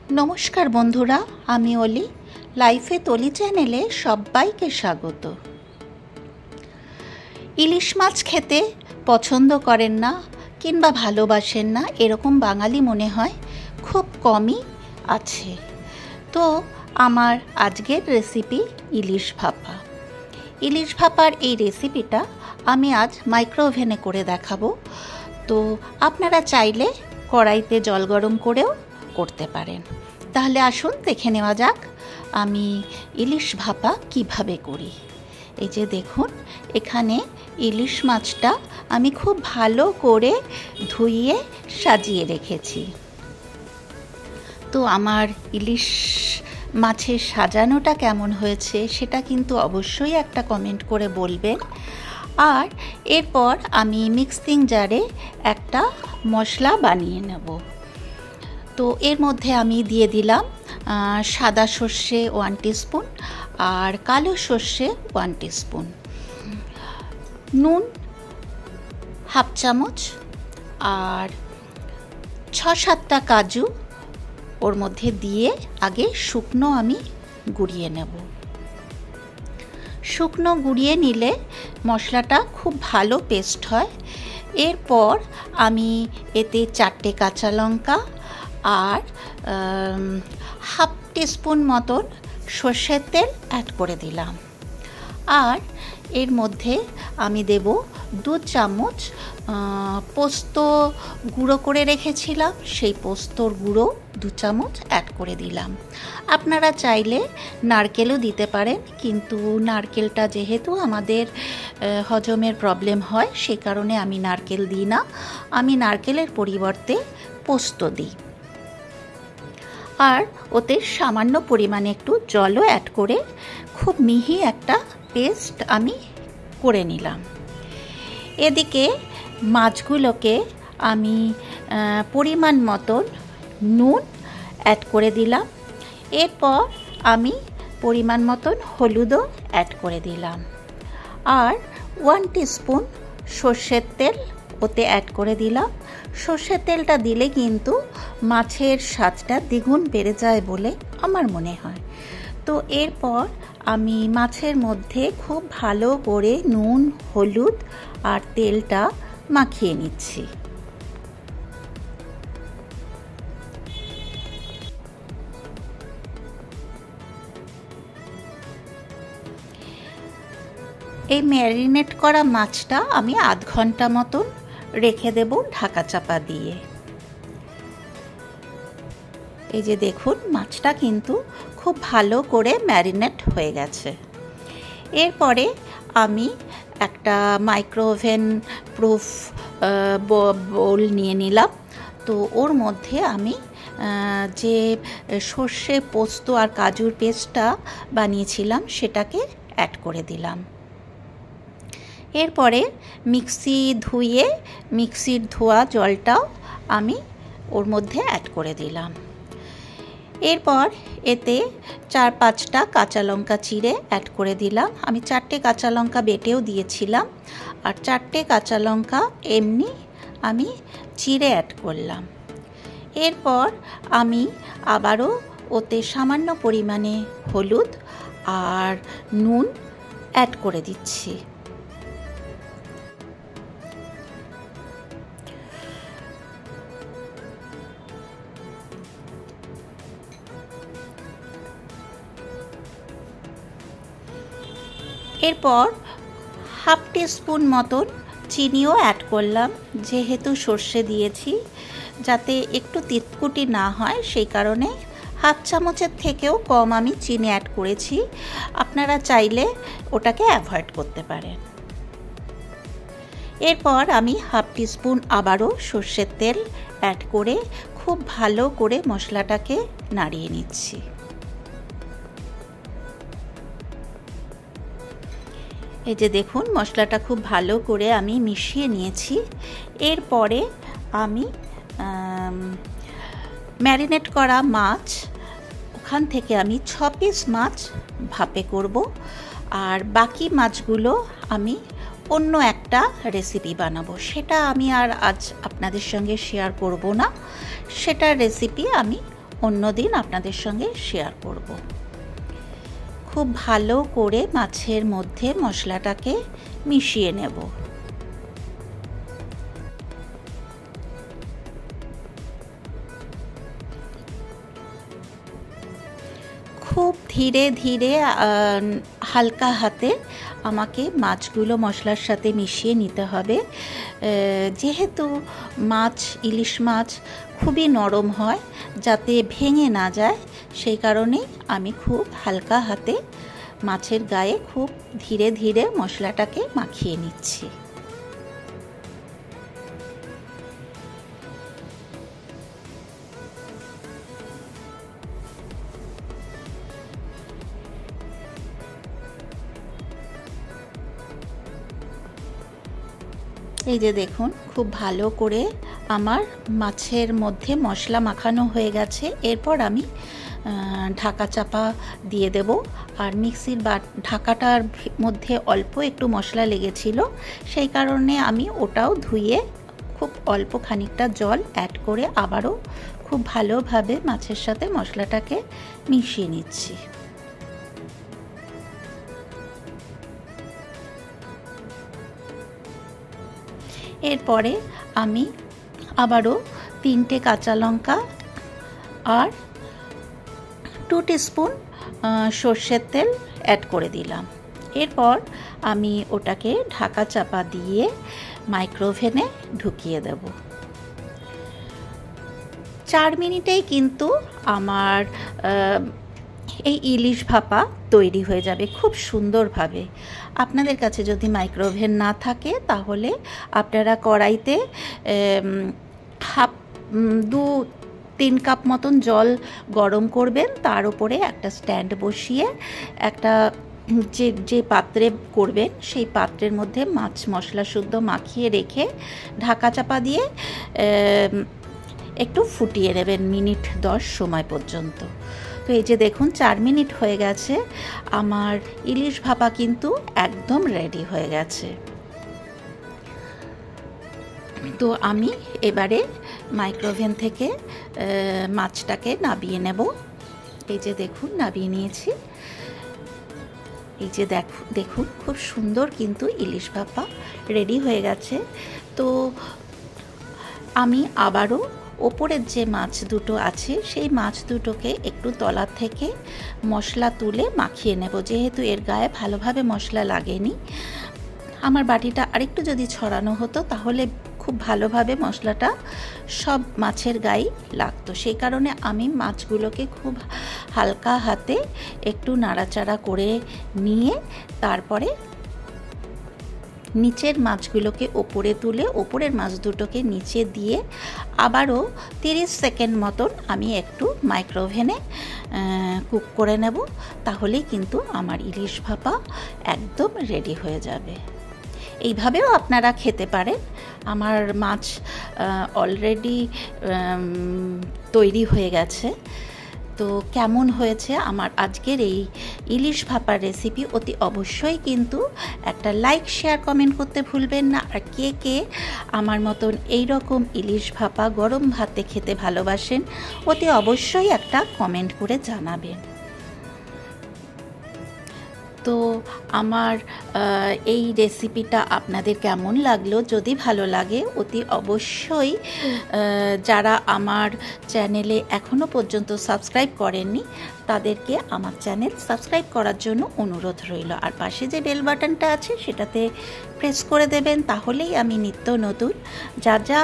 नमस्कार बंधुरा, आमी ओली लाइफे तली चैनेले सबाइके स्वागत। इलिश माछ खेते पछंद करें ना किंबा भालोबासेन ना एरकम बांगाली मने हय खूब कमई आछे। तो आमार आजकेर रेसिपि इलिश भापा। इलिश भापार এই রেসিপিটা আমি আজ মাইক্রো ওভেনে করে দেখাবো। তো আপনারা চাইলে কড়াইতে জল গরম করেও করতে পারেন। তাহলে আসুন দেখে নেওয়া যাক আমি ইলিশ ভাপা কিভাবে করি। এই যে দেখুন, এখানে ইলিশ মাছটা আমি খুব ভালো করে ধুইয়ে সাজিয়ে রেখেছি। তো আমার ইলিশ মাছের সাজানোটা কেমন হয়েছে সেটা কিন্তু অবশ্যই একটা কমেন্ট করে বলবেন। আর এরপর আমি মিক্সিং জারে একটা মশলা বানিয়ে নেব। তো এর মধ্যে আমি দিয়ে দিলাম সাদা সর্ষে 1 টিস্পুন আর কালো সর্ষে 1 টিস্পুন, নুন হাফ চামচ আর 6-7টা কাজু ওর মধ্যে দিয়ে আগে শুকনো আমি গুঁড়িয়ে নেব। শুকনো গুঁড়িয়ে নিলে মশলাটা খুব ভালো পেস্ট হয়। এরপর আমি এতে 4টে কাঁচা লঙ্কা আর হাফ টিস্পুন মতন সর্ষের তেল অ্যাড করে দিলাম। আর এর মধ্যে আমি দেব 2 চামচ পোস্ত গুঁড়ো করে রেখেছিলাম, সেই পোস্তর গুঁড়ো 2 চামচ অ্যাড করে দিলাম। আপনারা চাইলে নারকেলও দিতে পারেন, কিন্তু নারকেলটা যেহেতু আমাদের হজমের প্রবলেম হয় সেই কারণে আমি নারকেল দিই না। আমি নারকেলের পরিবর্তে পোস্ত দিই। আর ওতে সামান্য পরিমাণে একটু জলও অ্যাড করে খুব মিহি একটা পেস্ট আমি করে নিলাম। এদিকে মাছগুলোকে আমি পরিমাণ মতন নুন অ্যাড করে দিলাম। এরপর আমি পরিমাণ মতন হলুদও অ্যাড করে দিলাম। আর 1 টিস্পুন সর্ষের তেল ওতে অ্যাড করে দিলাম। সর্ষের তেলটা দিলে কিন্তু মাছের স্বাদটা দ্বিগুণ বেড়ে যায় বলে আমার মনে হয়। তো এরপর আমি মাছের মধ্যে খুব ভালো করে নুন, হলুদ আর তেলটা মাখিয়ে নিচ্ছি। এই ম্যারিনেট করা মাছটা আমি আধ ঘন্টা মতন রেখে দেব ঢাকা চাপা দিয়ে। এই যে দেখুন, মাছটা কিন্তু খুব ভালো করে ম্যারিনেট হয়ে গেছে। এরপরে আমি একটা মাইক্রো ওভেন প্রুফ বোল নিয়ে নিলাম। তো ওর মধ্যে আমি যে সর্ষে, পোস্ত আর কাজুর পেস্টটা বানিয়েছিলাম সেটাকে অ্যাড করে দিলাম। এরপরে মিক্সির ধোয়া জলটাও আমি ওর মধ্যে অ্যাড করে দিলাম। এরপর এতে 4-5টা কাঁচা লঙ্কা চিড়ে অ্যাড করে দিলাম। আমি 4টে কাঁচা লঙ্কা বেটেও দিয়েছিলাম, আর 4টে কাঁচা লঙ্কা এমনি আমি চিড়ে অ্যাড করলাম। এরপর আমি আবারও ওতে সামান্য পরিমাণে হলুদ আর নুন অ্যাড করে দিচ্ছি। এরপর হাফ টিস্পুন মতন চিনিও অ্যাড করলাম, যেহেতু সর্ষে দিয়েছি যাতে একটু তিতকুটি না হয় সেই কারণে হাফ চামচের থেকেও কম আমি চিনি অ্যাড করেছি। আপনারা চাইলে ওটাকে অ্যাভয়েড করতে পারেন। এরপর আমি হাফ টিস্পুন আবারও সর্ষের তেল অ্যাড করে খুব ভালো করে মশলাটাকে নাড়িয়ে নিচ্ছি। এই যে দেখুন, মশলাটা খুব ভালো করে আমি মিশিয়ে নিয়েছি। এরপরে আমি ম্যারিনেট করা মাছ, ওখান থেকে আমি 6 পিস মাছ ভাপে করব। আর বাকি মাছগুলো আমি অন্য একটা রেসিপি বানাবো, সেটা আমি আর আজ আপনাদের সঙ্গে শেয়ার করব না। সেটার রেসিপি আমি অন্য দিন আপনাদের সঙ্গে শেয়ার করব। খুব ভালো করে মাছের মধ্যে মশলাটাকে মিশিয়ে নেব। খুব ধীরে ধীরে হালকা হাতে আমাকে মাছগুলো মশলার সাথে মিশিয়ে নিতে হবে। যেহেতু ইলিশ মাছ খুবই নরম হয়, যাতে ভেঙে না যায়, সেই কারণেই আমি খুব হালকা হাতে মাছের গায়ে খুব ধীরে ধীরে মশলাটাকে মাখিয়ে নিচ্ছি। এই যে দেখুন, খুব ভালো করে আমার মাছের মধ্যে মশলা মাখানো হয়ে গেছে। এরপর আমি ঢাকা চাপা দিয়ে দেব। আর মিক্সির ঢাকাটার মধ্যে অল্প একটু মশলা লেগেছিল, সেই কারণে আমি ওটাও ধুয়ে খুব অল্প খানিকটা জল অ্যাড করে আবারও খুব ভালোভাবে মাছের সাথে মশলাটাকে মিশিয়ে নিচ্ছি। এরপরে আমি আবারও 3টে কাঁচা লঙ্কা আর 2 টিস্পুন সর্ষের তেল অ্যাড করে দিলাম। এরপর আমি ওটাকে ঢাকা চাপা দিয়ে মাইক্রোওভেনে ঢুকিয়ে দেব। 4 মিনিটেই কিন্তু আমার এই ইলিশ ভাপা তৈরি হয়ে যাবে খুব সুন্দরভাবে। আপনাদের কাছে যদি মাইক্রোওভেন না থাকে তাহলে আপনারা কড়াইতে 2-3 কাপ মতন জল গরম করবেন, তার উপরে একটা স্ট্যান্ড বসিয়ে একটা যে পাত্রে করবেন সেই পাত্রের মধ্যে মাছ মশলা শুদ্ধ মাখিয়ে রেখে ঢাকা চাপা দিয়ে একটু ফুটিয়ে নেবেন মিনিট 10 সময় পর্যন্ত। তো এই যে দেখুন 4 মিনিট হয়ে গেছে, আমার ইলিশ ভাপা কিন্তু একদম রেডি হয়ে গেছে। তো আমি এবারে মাইক্রোওভেন থেকে মাছটাকে নাবিয়ে নেব। এই যে দেখুন নাবিয়ে নিয়েছি। এই যে দেখুন খুব সুন্দর কিন্তু ইলিশ ভাপা রেডি হয়ে গেছে। তো আমি আবারও ওপরের যে মাছ দুটো আছে সেই মাছ দুটোকে একটু তলা থেকে মশলা তুলে মাখিয়ে নেব। যেহেতু এর গায়ে ভালোভাবে মশলা লাগেনি, আমার বাটিটা আরেকটু যদি ছড়ানো হতো তাহলে খুব ভালোভাবে মশলাটা সব মাছের গায়ে লাগতো। সেই কারণে আমি মাছগুলোকে খুব হালকা হাতে একটু নাড়াচাড়া করে নিয়ে তারপরে নিচের মাছগুলোকে ওপরে তুলে ওপরের মাছ দুটোকে নিচে দিয়ে আবারও 30 সেকেন্ড মতন আমি একটু মাইক্রোওভেনে কুক করে নেব। তাহলেই কিন্তু আমার ইলিশ ভাপা একদম রেডি হয়ে যাবে। এইভাবেও আপনারা খেতে পারেন। আমার মাছ অলরেডি তৈরি হয়ে গেছে। তো কেমন হয়েছে আমার আজকের এই ইলিশ ভাপার রেসিপি অতি অবশ্যই কিন্তু একটা লাইক শেয়ার কমেন্ট করতে ভুলবেন না। আর কে কে আমার মতন এই রকম ইলিশ ভাপা গরম ভাতে খেতে ভালোবাসেন অতি অবশ্যই একটা কমেন্ট করে জানাবেন। তো আমার এই রেসিপিটা আপনাদের কেমন লাগলো, যদি ভালো লাগে অতি অবশ্যই যারা আমার চ্যানেলে এখনও পর্যন্ত সাবস্ক্রাইব করেননি তাদেরকে আমার চ্যানেল সাবস্ক্রাইব করার জন্য অনুরোধ রইল। আর পাশে যে বেল বাটনটা আছে সেটাতে প্রেস করে দেবেন, তাহলেই আমি নিত্য নতুন যা যা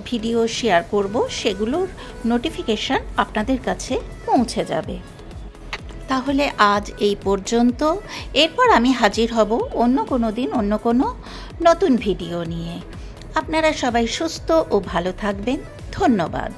ভিডিও শেয়ার করব সেগুলোর নোটিফিকেশান আপনাদের কাছে পৌঁছে যাবে। তাহলে আজ এই পর্যন্ত। এরপর আমি হাজির হব অন্য কোনো দিন অন্য কোনো নতুন ভিডিও নিয়ে। আপনারা সবাই সুস্থ ও ভালো থাকবেন। ধন্যবাদ।